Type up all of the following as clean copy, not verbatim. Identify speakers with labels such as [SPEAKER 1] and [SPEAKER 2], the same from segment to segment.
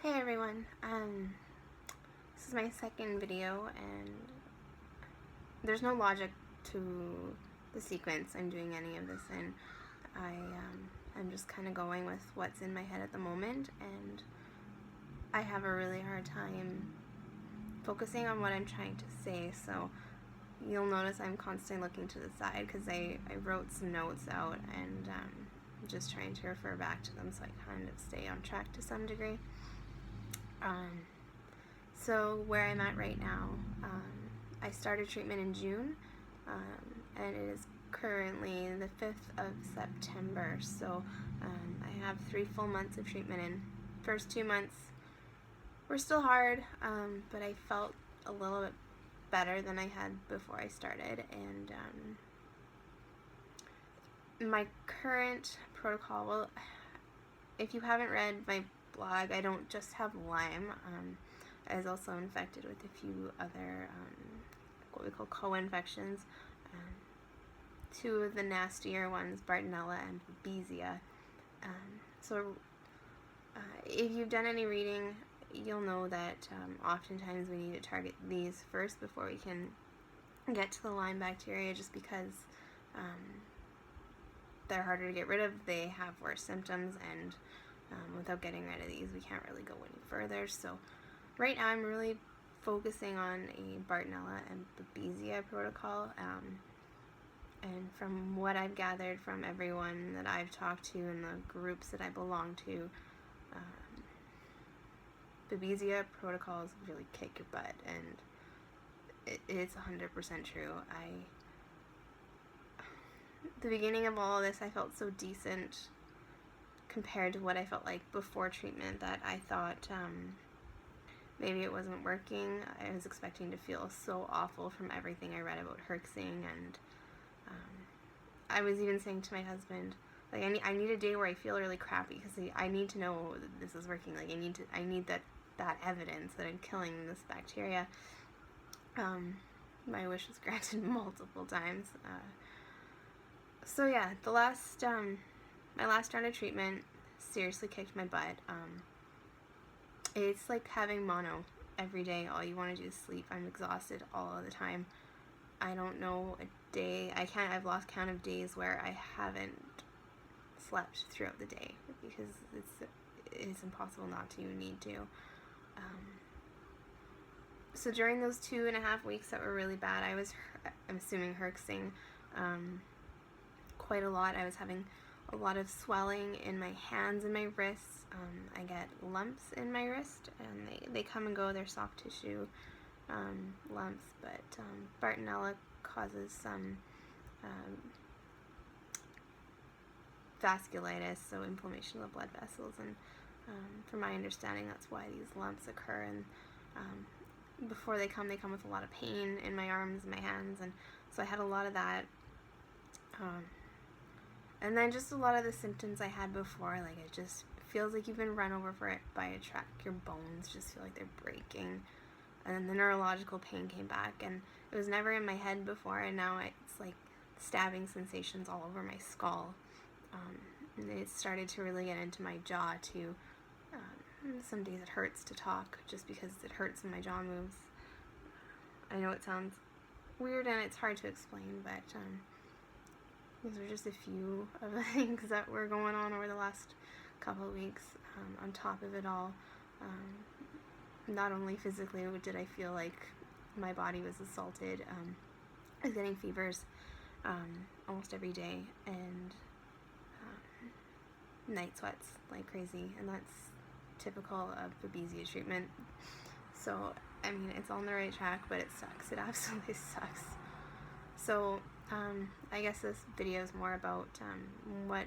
[SPEAKER 1] Hey everyone, this is my second video and there's no logic to the sequence I'm doing any of this in. I'm just kind of going with what's in my head at the moment, and I have a really hard time focusing on what I'm trying to say, so you'll notice I'm constantly looking to the side because I wrote some notes out and just trying to refer back to them so I kind of stay on track to some degree. So where I'm at right now, I started treatment in June, and it is currently the 5th of September, so I have 3 full months of treatment in. First 2 months were still hard, but I felt a little bit better than I had before I started, and my current protocol, well, if you haven't read my blog, I don't just have Lyme. I was also infected with a few other what we call co-infections. 2 of the nastier ones, Bartonella and Babesia. If you've done any reading, you'll know that oftentimes we need to target these first before we can get to the Lyme bacteria, just because they're harder to get rid of, they have worse symptoms, and without getting rid of these we can't really go any further. So right now I'm really focusing on a Bartonella and Babesia protocol, and from what I've gathered from everyone that I've talked to in the groups that I belong to, Babesia protocols really kick your butt, and it's 100% true. The beginning of all of this, I felt so decent compared to what I felt like before treatment that I thought maybe it wasn't working. I was expecting to feel so awful from everything I read about herxing, and I was even saying to my husband, like, I need a day where I feel really crappy because I need to know that this is working. Like, I need that evidence that I'm killing this bacteria. My wish was granted multiple times. So yeah, my last round of treatment seriously kicked my butt. It's like having mono every day. All you want to do is sleep. I'm exhausted all of the time. I don't know a day, I've lost count of days where I haven't slept throughout the day, because it's impossible not to. You need to. So during those 2.5 weeks that were really bad, I'm assuming herxing quite a lot. I was having a lot of swelling in my hands and my wrists. I get lumps in my wrist, and they come and go. They're soft tissue lumps, but Bartonella causes some vasculitis, so inflammation of the blood vessels, and from my understanding, that's why these lumps occur. And before they come with a lot of pain in my arms and my hands, and so I had a lot of that. And then just a lot of the symptoms I had before, like it just feels like you've been run over by a truck. Your bones just feel like they're breaking. And then the neurological pain came back, and it was never in my head before, and now it's like stabbing sensations all over my skull. And it started to really get into my jaw too. Some days it hurts to talk just because it hurts when my jaw moves. I know it sounds weird and it's hard to explain, but those are just a few of the things that were going on over the last couple of weeks. On top of it all, not only physically did I feel like my body was assaulted, I was getting fevers almost every day, and night sweats like crazy, and that's typical of Babesia treatment. So, I mean, it's on the right track, but it sucks. It absolutely sucks. So, I guess this video is more about what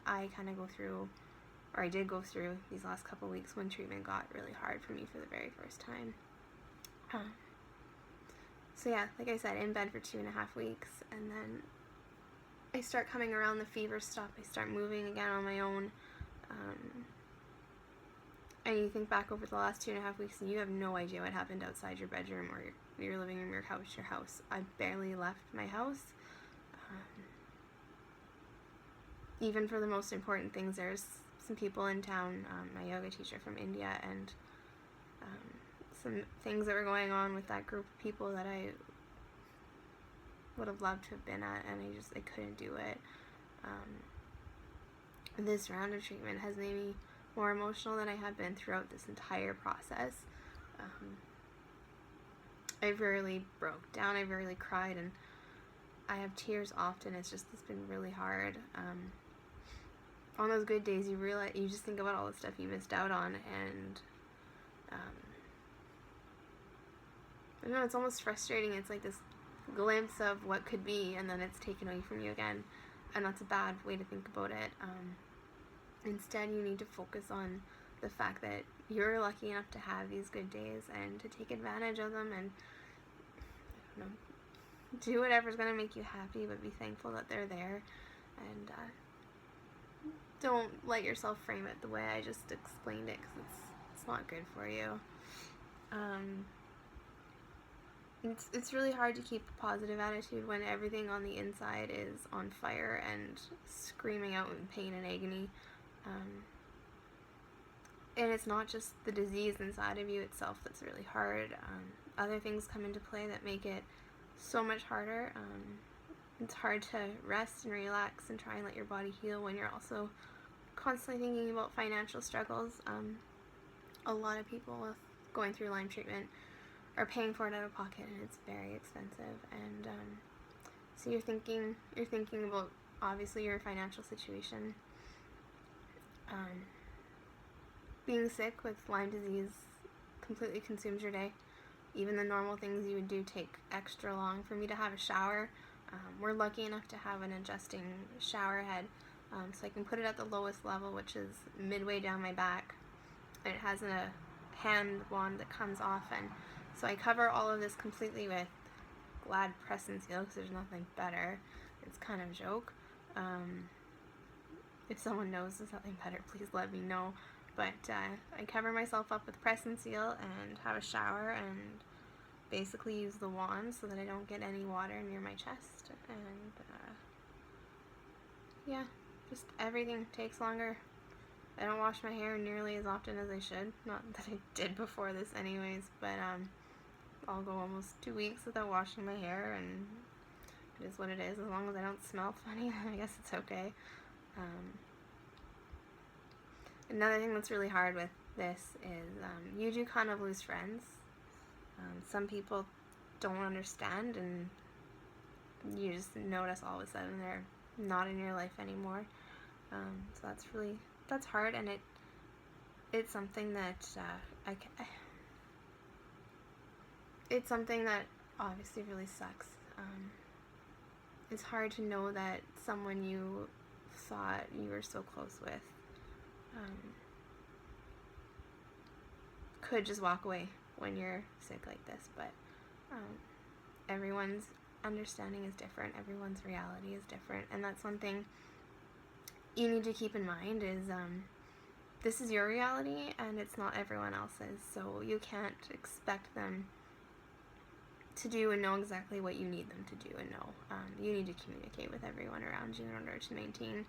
[SPEAKER 1] I kind of go through, or I did go through these last couple weeks when treatment got really hard for me for the very first time. So yeah, like I said, in bed for 2.5 weeks, and then I start coming around, the fever stop, I start moving again on my own, and you think back over the last 2.5 weeks and you have no idea what happened outside your bedroom or your living room, your couch, your house. I barely left my house. even for the most important things, there's some people in town, my yoga teacher from India, and some things that were going on with that group of people that I would have loved to have been at, and I couldn't do it. This round of treatment has made me more emotional than I have been throughout this entire process. I rarely broke down, I rarely cried, and I have tears often. It's been really hard. On those good days, you just think about all the stuff you missed out on, and I don't know, it's almost frustrating. It's like this glimpse of what could be, and then it's taken away from you again, and that's a bad way to think about it. Instead, you need to focus on the fact that you're lucky enough to have these good days and to take advantage of them, and I don't know, do whatever's going to make you happy, but be thankful that they're there, and don't let yourself frame it the way I just explained it, because it's not good for you. It's really hard to keep a positive attitude when everything on the inside is on fire and screaming out in pain and agony. And it's not just the disease inside of you itself that's really hard. Other things come into play that make it so much harder. It's hard to rest and relax and try and let your body heal when you're also constantly thinking about financial struggles. A lot of people with going through Lyme treatment are paying for it out of pocket, and it's very expensive. And so you're thinking about, obviously, your financial situation. Being sick with Lyme disease completely consumes your day. Even the normal things you would do take extra long. For me to have a shower, we're lucky enough to have an adjusting shower head, so I can put it at the lowest level, which is midway down my back, and it has a hand wand that comes off, and so I cover all of this completely with Glad Press and Seal, because there's nothing better. It's kind of a joke. If someone knows there's nothing better, please let me know. But I cover myself up with Press and Seal and have a shower and basically use the wand so that I don't get any water near my chest. And yeah, just everything takes longer. I don't wash my hair nearly as often as I should. Not that I did before this anyways, but I'll go almost 2 weeks without washing my hair, and it is what it is. As long as I don't smell funny, I guess it's okay. Another thing that's really hard with this is you do kind of lose friends. Some people don't understand, and you just notice all of a sudden they're not in your life anymore. So that's hard, and it's something that it's something that obviously really sucks. It's hard to know that someone you thought you were so close with could just walk away when you're sick like this, but everyone's understanding is different, everyone's reality is different, and that's one thing you need to keep in mind is this is your reality and it's not everyone else's, so you can't expect them to do and know exactly what you need them to do and know. You need to communicate with everyone around you in order to maintain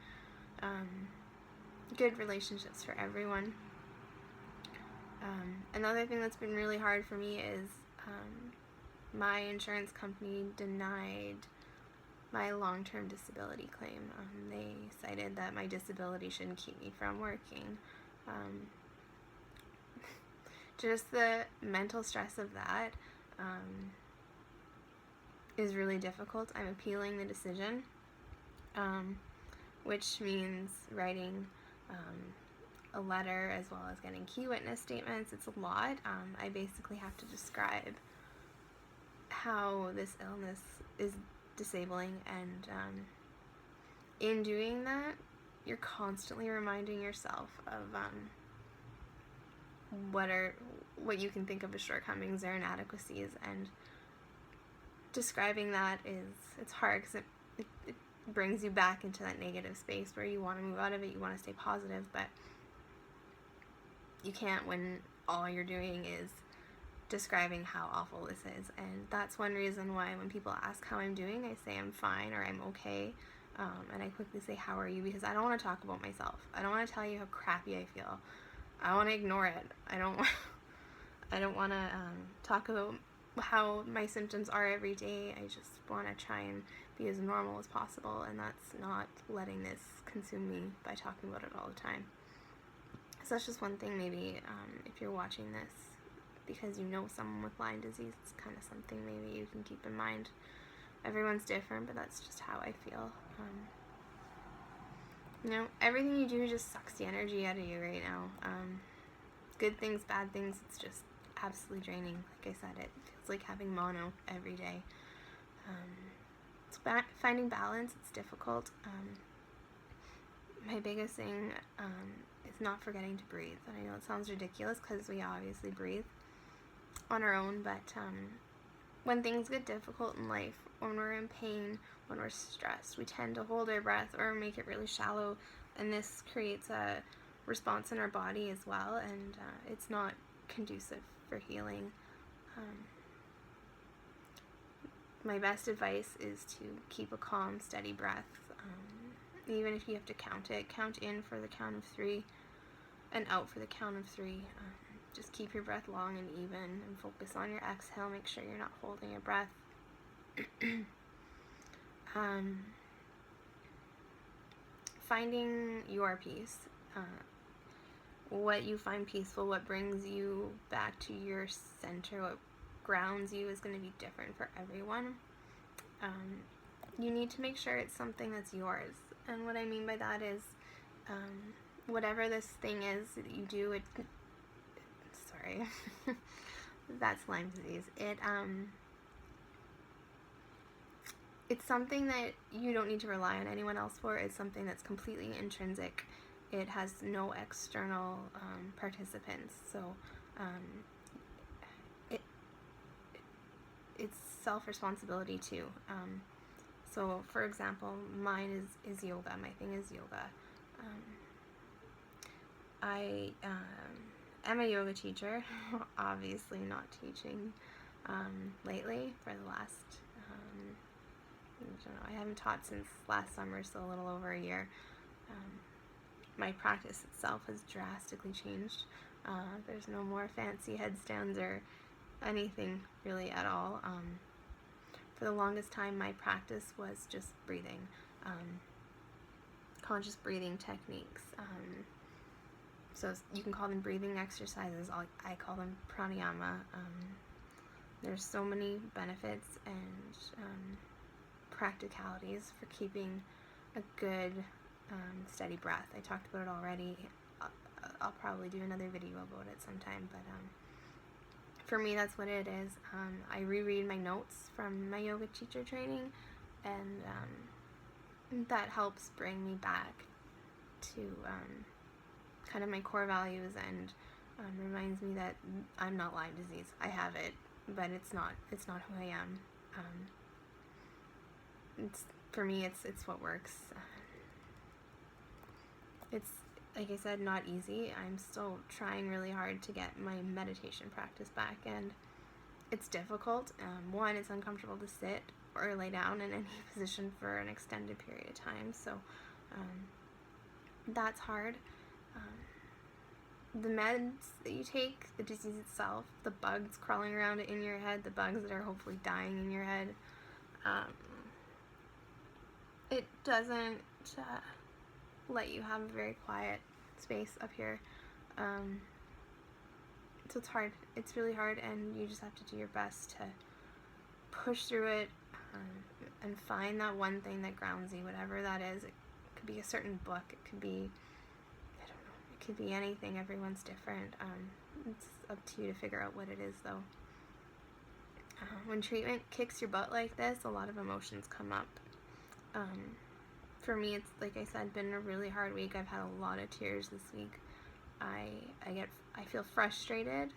[SPEAKER 1] good relationships for everyone. Another thing that's been really hard for me is my insurance company denied my long-term disability claim. They cited that my disability shouldn't keep me from working. Just the mental stress of that is really difficult. I'm appealing the decision, which means writing a letter as well as getting key witness statements. It's a lot. I basically have to describe how this illness is disabling, and in doing that, you're constantly reminding yourself of what you can think of as shortcomings or inadequacies, and describing that it's hard because it brings you back into that negative space where you want to move out of it, you want to stay positive, but you can't when all you're doing is describing how awful this is. And that's one reason why when people ask how I'm doing, I say I'm fine or I'm okay. and I quickly say, how are you? Because I don't want to talk about myself. I don't want to tell you how crappy I feel. I want to ignore it. I don't want to talk about how my symptoms are every day. I just want to try and be as normal as possible, and that's not letting this consume me by talking about it all the time. So that's just one thing, maybe if you're watching this because you know someone with Lyme disease, it's kind of something maybe you can keep in mind. Everyone's different, but that's just how I feel. Everything you do just sucks the energy out of you right now. Good things, bad things, it's just absolutely draining. Like I said, it feels like having mono every day. Finding balance, it's difficult. My biggest thing is not forgetting to breathe. And I know it sounds ridiculous because we obviously breathe on our own, but when things get difficult in life, when we're in pain, when we're stressed, we tend to hold our breath or make it really shallow, and this creates a response in our body as well, and it's not conducive for healing. My best advice is to keep a calm, steady breath. Even if you have to count it, count in for the count of 3 and out for the count of 3. Just keep your breath long and even and focus on your exhale. Make sure you're not holding your breath. Finding your peace. What you find peaceful, what brings you back to your center, what grounds you is going to be different for everyone. You need to make sure it's something that's yours. And what I mean by that is, whatever this thing is that you do, sorry, that's Lyme disease. It's something that you don't need to rely on anyone else for. It's something that's completely intrinsic. It has no external participants. So it's self-responsibility too. So for example, mine is yoga. My thing is yoga. I am a yoga teacher, obviously not teaching lately for the last, I don't know, I haven't taught since last summer, so a little over a year. My practice itself has drastically changed. There's no more fancy headstands or anything really at all. For the longest time, my practice was just breathing, conscious breathing techniques. So you can call them breathing exercises. I call them pranayama. There's so many benefits and practicalities for keeping a good steady breath. I talked about it already. I'll probably do another video about it sometime, but for me, that's what it is. I reread my notes from my yoga teacher training, and that helps bring me back to kind of my core values, and reminds me that I'm not Lyme disease. I have it, but it's not who I am. For me, it's what works. It's, like I said, not easy. I'm still trying really hard to get my meditation practice back, and it's difficult. One, it's uncomfortable to sit or lay down in any position for an extended period of time, so that's hard. The meds that you take, the disease itself, the bugs crawling around in your head, the bugs that are hopefully dying in your head, it doesn't let you have a very quiet space up here. So it's hard. It's really hard, and you just have to do your best to push through it and find that one thing that grounds you, whatever that is. It could be a certain book. It could be, I don't know, it could be anything. Everyone's different. It's up to you to figure out what it is, though. When treatment kicks your butt like this, a lot of emotions come up. For me, it's, like I said, been a really hard week. I've had a lot of tears this week. I feel frustrated.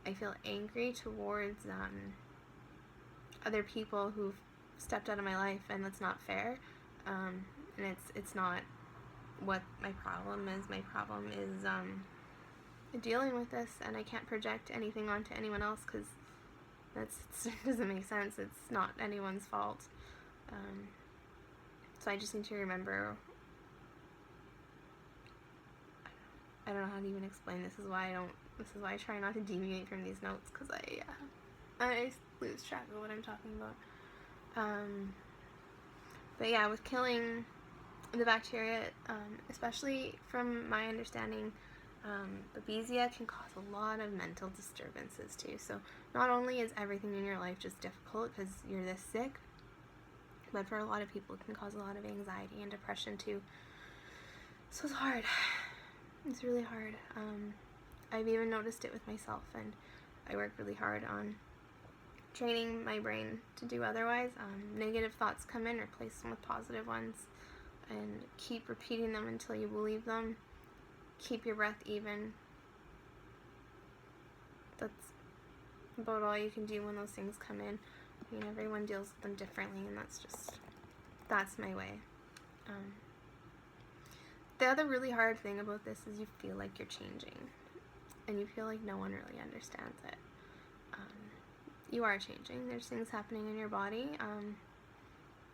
[SPEAKER 1] I feel angry towards other people who've stepped out of my life, and that's not fair. And it's not what my problem is. My problem is dealing with this, and I can't project anything onto anyone else because that doesn't make sense. It's not anyone's fault. So So I just need to remember, I don't know how to even explain. This is why I try not to deviate from these notes, because I lose track of what I'm talking about. But yeah, with killing the bacteria, especially from my understanding, babesia can cause a lot of mental disturbances too. So not only is everything in your life just difficult because you're this sick, but for a lot of people it can cause a lot of anxiety and depression too. So it's hard. It's really hard. I've even noticed it with myself, and I work really hard on training my brain to do otherwise. Negative thoughts come in, replace them with positive ones, and keep repeating them until you believe them. Keep your breath even. That's about all you can do when those things come in. I mean, everyone deals with them differently, and that's my way. The other really hard thing about this is you feel like you're changing, and you feel like no one really understands it. You are changing. There's things happening in your body.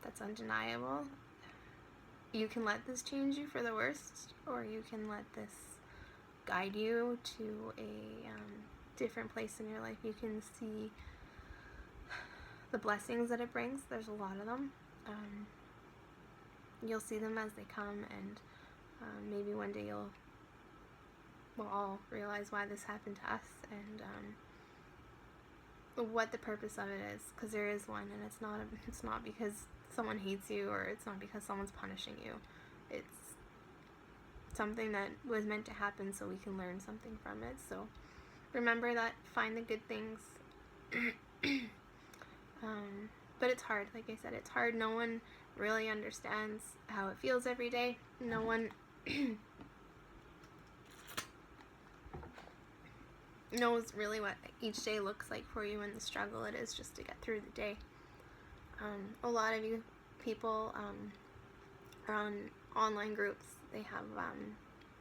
[SPEAKER 1] That's undeniable. You can let this change you for the worst, or you can let this guide you to a different place in your life. You can see the blessings that it brings. There's a lot of them. You'll see them as they come, and maybe one day we'll all realize why this happened to us, and what the purpose of it is, because there is one, and it's not because someone hates you, or it's not because someone's punishing you. It's something that was meant to happen so we can learn something from it. So remember that, find the good things. But it's hard. Like I said, it's hard. No one really understands how it feels every day. No one knows really what each day looks like for you and the struggle it is just to get through the day. A lot of you people are on online groups. They have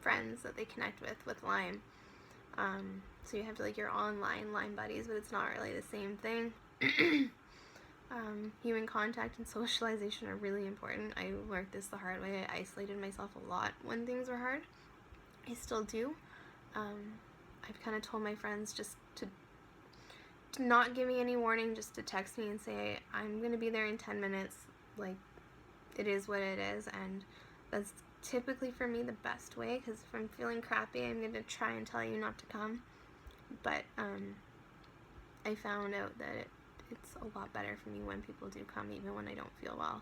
[SPEAKER 1] friends that they connect with Lyme. So you have like your online Lyme buddies, but it's not really the same thing. Human contact and socialization are really important. I learned this the hard way. I isolated myself a lot when things were hard. I still do. I've kind of told my friends just to not give me any warning, just to text me and say, I'm going to be there in 10 minutes. Like, it is what it is. And that's typically for me the best way, because if I'm feeling crappy, I'm going to try and tell you not to come. But I found out that it's a lot better for me when people do come, even when I don't feel well.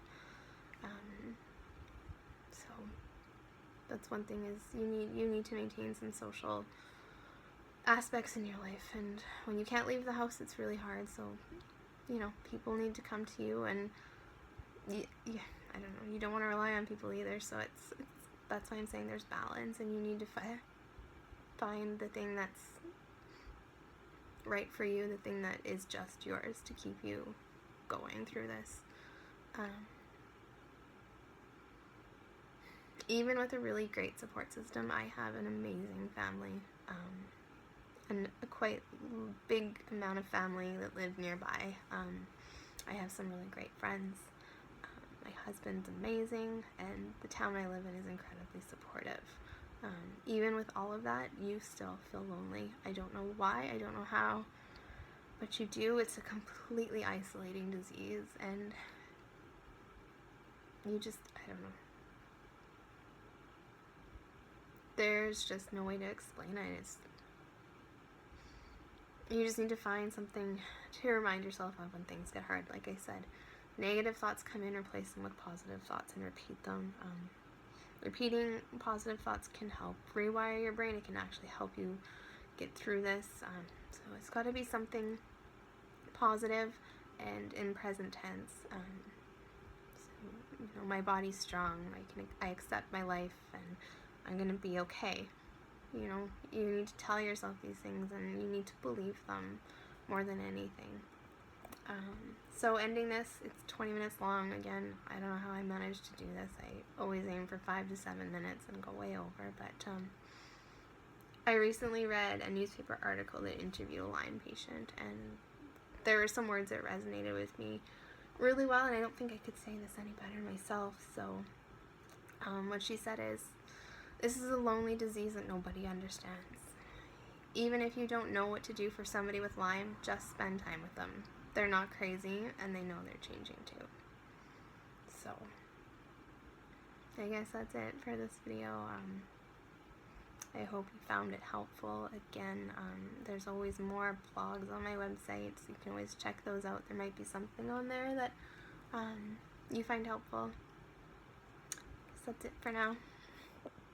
[SPEAKER 1] So that's one thing, is you need to maintain some social aspects in your life, and when you can't leave the house, it's really hard. So people need to come to you, and I don't know, you don't want to rely on people either. So it's that's why I'm saying there's balance, and you need to find the thing that's right for you, the thing that is just yours to keep you going through this. Even with a really great support system, I have an amazing family, and a quite big amount of family that live nearby. I have some really great friends. My husband's amazing, and the town I live in is incredibly supportive. Even with all of that, you still feel lonely. I don't know why, I don't know how, but you do. It's a completely isolating disease, and you just, I don't know. There's just no way to explain it. You just need to find something to remind yourself of when things get hard. Like I said, negative thoughts come in, replace them with positive thoughts, and repeat them. Repeating positive thoughts can help rewire your brain. It can actually help you get through this. So it's got to be something positive and in present tense. So, my body's strong. I accept my life, and I'm gonna be okay. You need to tell yourself these things, and you need to believe them more than anything. So ending this, it's 20 minutes long. Again, I don't know how I managed to do this. I always aim for 5 to 7 minutes and go way over, but I recently read a newspaper article that interviewed a Lyme patient, and there were some words that resonated with me really well, and I don't think I could say this any better myself. So what she said is, this is a lonely disease that nobody understands. Even if you don't know what to do for somebody with Lyme, just spend time with them. They're not crazy, and they know they're changing too. So I guess that's it for this video. I hope you found it helpful. Again, there's always more blogs on my website, so you can always check those out. There might be something on there that you find helpful. So that's it for now.